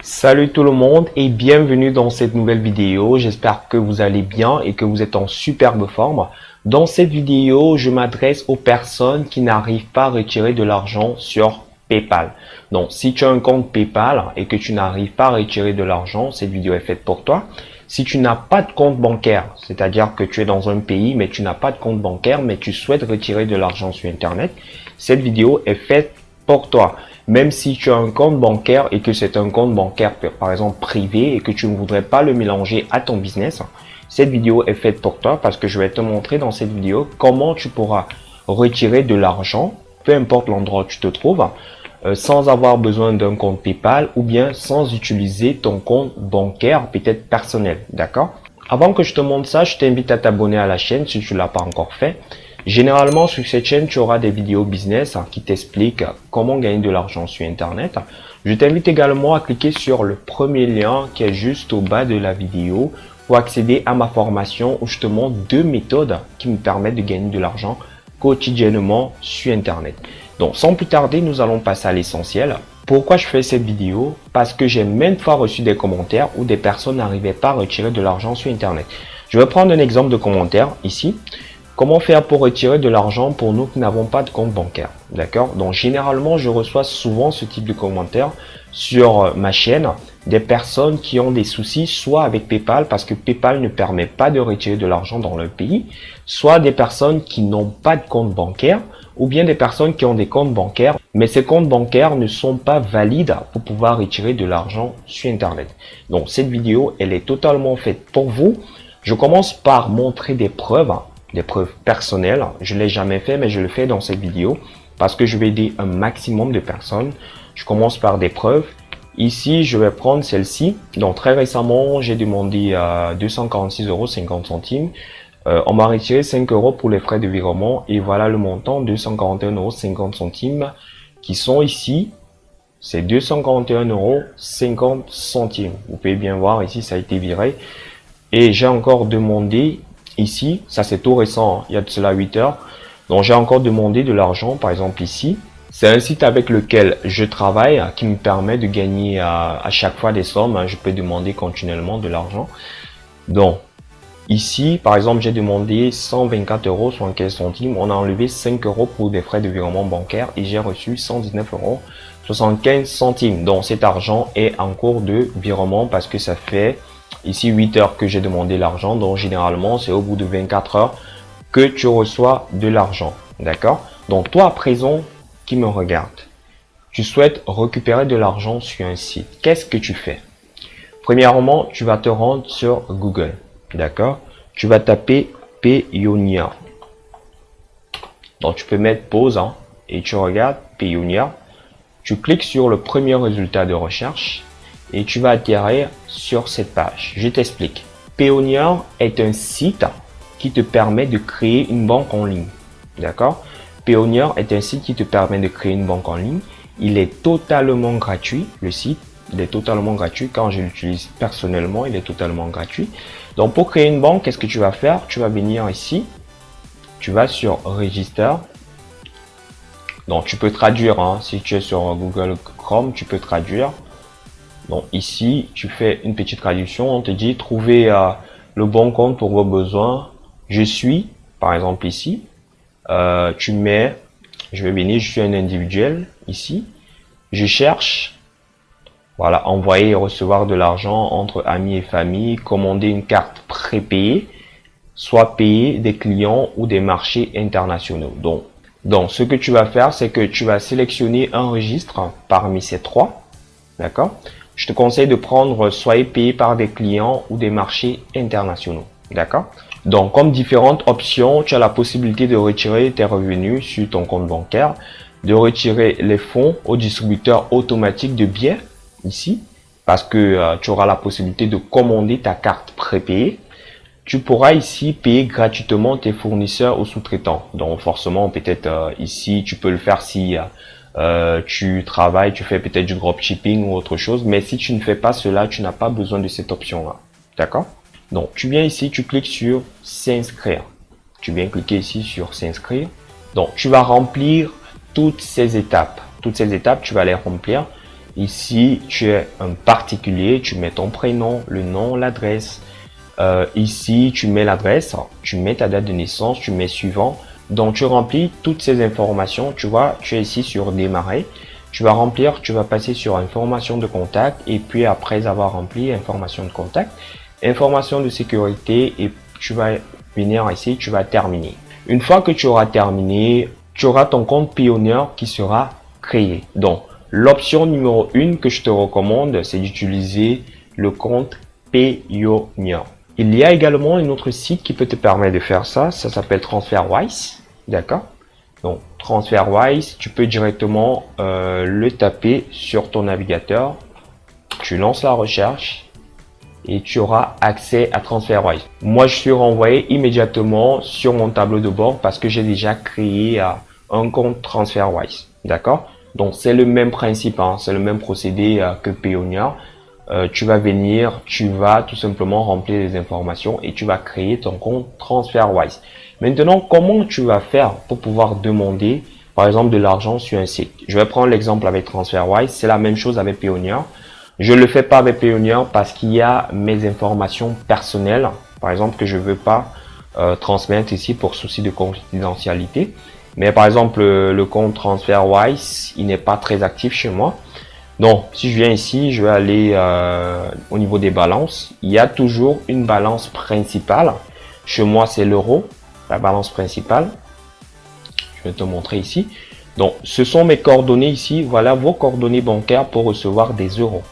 Salut tout le monde et bienvenue dans cette nouvelle vidéo. J'espère que vous allez bien et que vous êtes en superbe forme. Dans cette vidéo, je m'adresse aux personnes qui n'arrivent pas à retirer de l'argent sur PayPal. Donc, si tu as un compte PayPal et que tu n'arrives pas à retirer de l'argent, cette vidéo est faite pour toi. Si tu n'as pas de compte bancaire, c'est-à-dire que tu es dans un pays mais tu n'as pas de compte bancaire mais tu souhaites retirer de l'argent sur Internet, cette vidéo est faite pour toi. Même si tu as un compte bancaire et que c'est un compte bancaire, par exemple, privé et que tu ne voudrais pas le mélanger à ton business, cette vidéo est faite pour toi parce que je vais te montrer dans cette vidéo comment tu pourras retirer de l'argent, peu importe l'endroit où tu te trouves, sans avoir besoin d'un compte PayPal ou bien sans utiliser ton compte bancaire peut-être personnel, d'accord? Avant que je te montre ça, je t'invite à t'abonner à la chaîne si tu ne l'as pas encore fait. Généralement, sur cette chaîne, tu auras des vidéos business qui t'expliquent comment gagner de l'argent sur Internet. Je t'invite également à cliquer sur le premier lien qui est juste au bas de la vidéo pour accéder à ma formation où je te montre deux méthodes qui me permettent de gagner de l'argent quotidiennement sur Internet. Donc, sans plus tarder, nous allons passer à l'essentiel. Pourquoi je fais cette vidéo? Parce que j'ai maintes fois reçu des commentaires où des personnes n'arrivaient pas à retirer de l'argent sur Internet. Je vais prendre un exemple de commentaire ici. Comment faire pour retirer de l'argent pour nous qui n'avons pas de compte bancaire? D'accord? Donc, généralement, je reçois souvent ce type de commentaires sur ma chaîne des personnes qui ont des soucis, soit avec PayPal, parce que PayPal ne permet pas de retirer de l'argent dans leur pays, soit des personnes qui n'ont pas de compte bancaire, ou bien des personnes qui ont des comptes bancaires, mais ces comptes bancaires ne sont pas valides pour pouvoir retirer de l'argent sur Internet. Donc, cette vidéo, elle est totalement faite pour vous. Je commence par montrer des preuves personnelles. Je ne l'ai jamais fait, mais je le fais dans cette vidéo parce que je vais aider un maximum de personnes. Je commence par des preuves. Ici, je vais prendre celle-ci. Donc, très récemment, j'ai demandé 246,50 €. On m'a retiré 5 € pour les frais de virement et voilà le montant, 241,50 € qui sont ici. C'est 241,50 €. Vous pouvez bien voir ici, ça a été viré. Et j'ai encore demandé ici, ça c'est tout récent, il y a de cela 8 heures. Donc j'ai encore demandé de l'argent, par exemple ici. C'est un site avec lequel je travaille qui me permet de gagner à chaque fois des sommes. Je peux demander continuellement de l'argent. Donc ici, par exemple, j'ai demandé 124,75 €. On a enlevé 5 € pour des frais de virement bancaire et j'ai reçu 119,75 €. Donc cet argent est en cours de virement parce que ça fait ici 8 heures que j'ai demandé l'argent. Donc généralement, c'est au bout de 24 heures que tu reçois de l'argent. D'accord? Donc toi à présent qui me regarde, tu souhaites récupérer de l'argent sur un site. Qu'est-ce que tu fais? Premièrement, tu vas te rendre sur Google. D'accord? Tu vas taper Payoneer. Donc tu peux mettre pause et tu regardes Payoneer. Tu cliques sur le premier résultat de recherche et tu vas atterrir sur cette page. Je t'explique. Payoneer est un site qui te permet de créer une banque en ligne. D'accord? Payoneer est un site qui te permet de créer une banque en ligne. Il est totalement gratuit, le site. Il est totalement gratuit. Quand je l'utilise personnellement, il est totalement gratuit. Donc, pour créer une banque, qu'est-ce que tu vas faire? Tu vas venir ici. Tu vas sur Register. Donc, tu peux traduire. Si tu es sur Google Chrome, tu peux traduire. Donc, ici, tu fais une petite traduction. On te dit, trouver le bon compte pour vos besoins. Je suis, par exemple, ici. Tu mets, je vais venir, je suis un individuel, ici. Je cherche. Voilà, envoyer et recevoir de l'argent entre amis et famille, commander une carte prépayée, soit payer des clients ou des marchés internationaux. Donc, ce que tu vas faire, c'est que tu vas sélectionner un registre parmi ces trois. D'accord? Je te conseille de prendre soit payé par des clients ou des marchés internationaux. D'accord? Donc, comme différentes options, tu as la possibilité de retirer tes revenus sur ton compte bancaire, de retirer les fonds au distributeur automatique de biens ici, parce que tu auras la possibilité de commander ta carte prépayée. Tu pourras ici payer gratuitement tes fournisseurs ou sous-traitants. Donc forcément, peut-être ici, tu peux le faire si tu travailles, tu fais peut-être du dropshipping ou autre chose. Mais si tu ne fais pas cela, tu n'as pas besoin de cette option-là. D'accord? Donc, tu viens ici, tu cliques sur s'inscrire. Tu viens cliquer ici sur s'inscrire. Donc, tu vas remplir toutes ces étapes. Toutes ces étapes, tu vas les remplir. Ici, tu es un particulier, tu mets ton prénom, le nom, l'adresse. Ici, tu mets l'adresse, tu mets ta date de naissance, tu mets suivant. Donc, tu remplis toutes ces informations. Tu vois, tu es ici sur démarrer. Tu vas remplir, tu vas passer sur information de contact. Et puis, après avoir rempli information de contact, information de sécurité, et tu vas venir ici, tu vas terminer. Une fois que tu auras terminé, tu auras ton compte Payoneer qui sera créé. Donc, l'option numéro 1 que je te recommande, c'est d'utiliser le compte Payoneer. Il y a également un autre site qui peut te permettre de faire ça. Ça s'appelle TransferWise. D'accord? Donc, TransferWise, tu peux directement le taper sur ton navigateur. Tu lances la recherche et tu auras accès à TransferWise. Moi, je suis renvoyé immédiatement sur mon tableau de bord parce que j'ai déjà créé un compte TransferWise. D'accord? Donc, c'est le même principe, hein, c'est le même procédé que Payoneer. Tu vas venir, tu vas tout simplement remplir les informations et tu vas créer ton compte TransferWise. Maintenant, comment tu vas faire pour pouvoir demander, par exemple, de l'argent sur un site? Je vais prendre l'exemple avec TransferWise. C'est la même chose avec Payoneer. Je ne le fais pas avec Payoneer parce qu'il y a mes informations personnelles, par exemple, que je ne veux pas transmettre ici pour souci de confidentialité. Mais par exemple, le compte TransferWise, il n'est pas très actif chez moi. Donc, si je viens ici, je vais aller au niveau des balances. Il y a toujours une balance principale. Chez moi, c'est l'euro, la balance principale. Je vais te montrer ici. Donc, ce sont mes coordonnées ici. Voilà vos coordonnées bancaires pour recevoir des euros.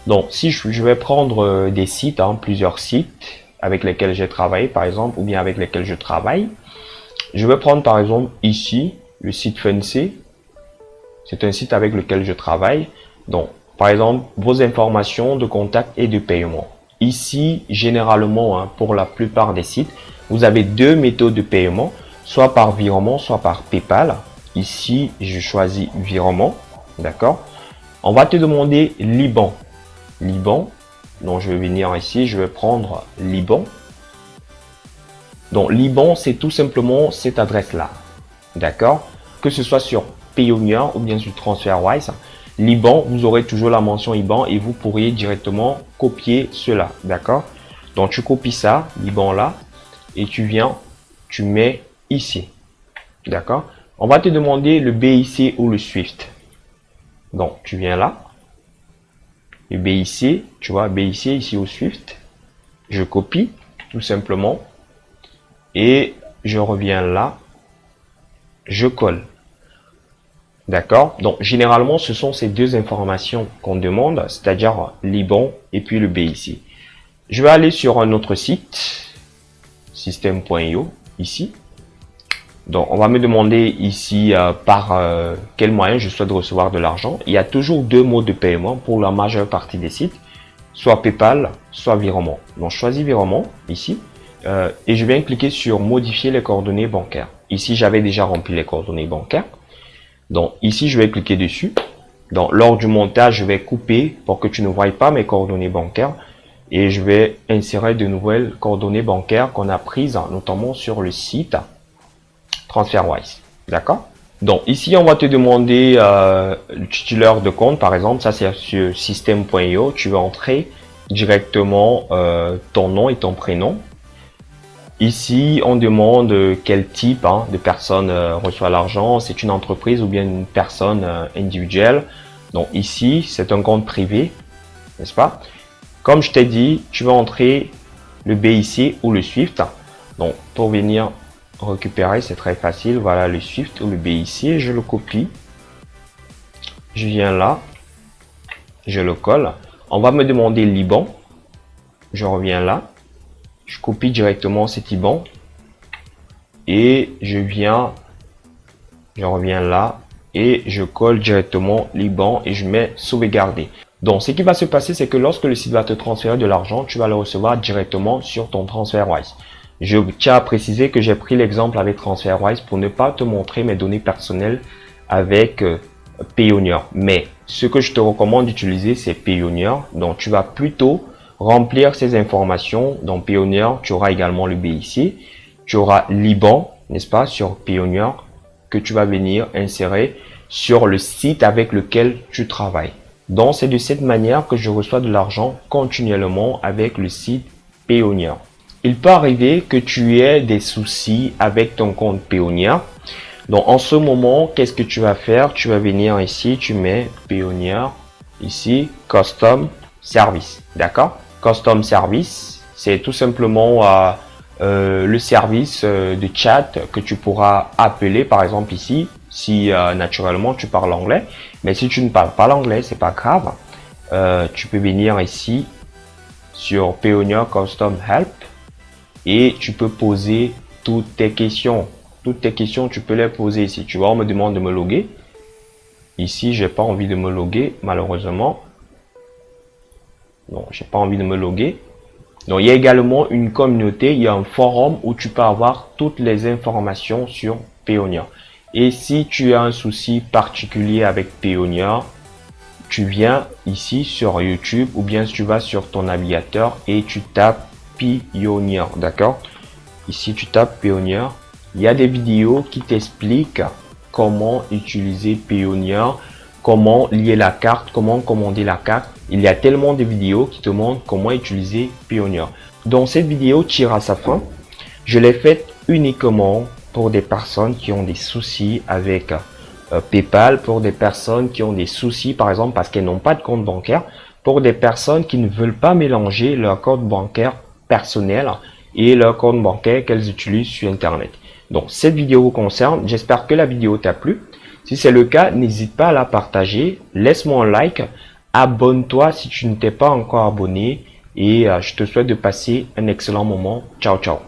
Donc, si je vais prendre des sites, hein, plusieurs sites avec lesquels j'ai travaillé, par exemple, ou bien avec lesquels je travaille. Je vais prendre, par exemple, ici, le site Fancy. C'est un site avec lequel je travaille. Donc, par exemple, vos informations de contact et de paiement. Ici, généralement, hein, pour la plupart des sites, vous avez deux méthodes de paiement, soit par virement, soit par PayPal. Ici, je choisis virement, d'accord? On va te demander l'IBAN. L'IBAN, donc je vais venir ici, je vais prendre l'IBAN. Donc, l'IBAN, c'est tout simplement cette adresse-là, d'accord? Que ce soit sur Payoneer ou bien sur TransferWise, l'IBAN, vous aurez toujours la mention IBAN et vous pourriez directement copier cela, d'accord? Donc, tu copies ça, l'IBAN là, et tu viens, tu mets ici, d'accord? On va te demander le BIC ou le SWIFT. Donc, tu viens là, le BIC, tu vois, BIC ici au SWIFT, je copie tout simplement et je reviens là, je colle. D'accord? Donc, généralement, ce sont ces deux informations qu'on demande, c'est-à-dire l'IBAN et puis le BIC. Je vais aller sur un autre site, système.io, ici. Donc, on va me demander ici par quel moyen je souhaite recevoir de l'argent. Il y a toujours deux modes de paiement pour la majeure partie des sites, soit PayPal, soit virement. Donc, je choisis virement ici et je viens cliquer sur modifier les coordonnées bancaires. Ici, j'avais déjà rempli les coordonnées bancaires. Donc, ici, je vais cliquer dessus. Donc, lors du montage, je vais couper pour que tu ne voies pas mes coordonnées bancaires et je vais insérer de nouvelles coordonnées bancaires qu'on a prises notamment sur le site TransferWise. D'accord? Donc, ici, on va te demander le titulaire de compte, par exemple. Ça, c'est sur système.io. Tu vas entrer directement ton nom et ton prénom. Ici, on demande quel type de personne reçoit l'argent. C'est une entreprise ou bien une personne individuelle. Donc ici, c'est un compte privé, n'est-ce pas? Comme je t'ai dit, tu vas entrer le BIC ou le SWIFT. Donc, pour venir récupérer, c'est très facile. Voilà le SWIFT ou le BIC. Je le copie. Je viens là. Je le colle. On va me demander l'IBAN. Je reviens là. Je copie directement cet IBAN et je reviens là et je colle directement l'IBAN et je mets sauvegarder. Donc, ce qui va se passer, c'est que lorsque le site va te transférer de l'argent, tu vas le recevoir directement sur ton TransferWise. Je tiens à préciser que j'ai pris l'exemple avec TransferWise pour ne pas te montrer mes données personnelles avec Payoneer. Mais ce que je te recommande d'utiliser, c'est Payoneer. Donc, tu vas plutôt remplir ces informations. Dans Payoneer, tu auras également le BIC, tu auras l'IBAN, n'est-ce pas, sur Payoneer, que tu vas venir insérer sur le site avec lequel tu travailles. Donc, c'est de cette manière que je reçois de l'argent continuellement avec le site Payoneer. Il peut arriver que tu aies des soucis avec ton compte Payoneer. Donc, en ce moment, qu'est-ce que tu vas faire? Tu vas venir ici, tu mets Payoneer, ici, Custom Service. D'accord? Custom Service, c'est tout simplement le service de chat que tu pourras appeler, par exemple ici, si naturellement tu parles anglais. Mais si tu ne parles pas l'anglais, c'est pas grave. Tu peux venir ici sur Payoneer Custom Help et tu peux poser toutes tes questions. Toutes tes questions, tu peux les poser ici. Tu vois, on me demande de me loguer. Ici, j'ai pas envie de me loguer, malheureusement. Non, j'ai pas envie de me loguer. Donc, il y a également une communauté, il y a un forum où tu peux avoir toutes les informations sur Payoneer. Et si tu as un souci particulier avec Payoneer, tu viens ici sur YouTube ou bien tu vas sur ton navigateur et tu tapes Payoneer, d'accord? Ici, tu tapes Payoneer. Il y a des vidéos qui t'expliquent comment utiliser Payoneer, comment lier la carte, comment commander la carte. Il y a tellement de vidéos qui te montrent comment utiliser Payoneer. Donc, cette vidéo tire à sa fin. Je l'ai faite uniquement pour des personnes qui ont des soucis avec PayPal, pour des personnes qui ont des soucis, par exemple, parce qu'elles n'ont pas de compte bancaire, pour des personnes qui ne veulent pas mélanger leur compte bancaire personnel et leur compte bancaire qu'elles utilisent sur Internet. Donc, cette vidéo vous concerne. J'espère que la vidéo t'a plu. Si c'est le cas, n'hésite pas à la partager. Laisse-moi un like. Abonne-toi si tu ne t'es pas encore abonné. Et je te souhaite de passer un excellent moment. Ciao, ciao.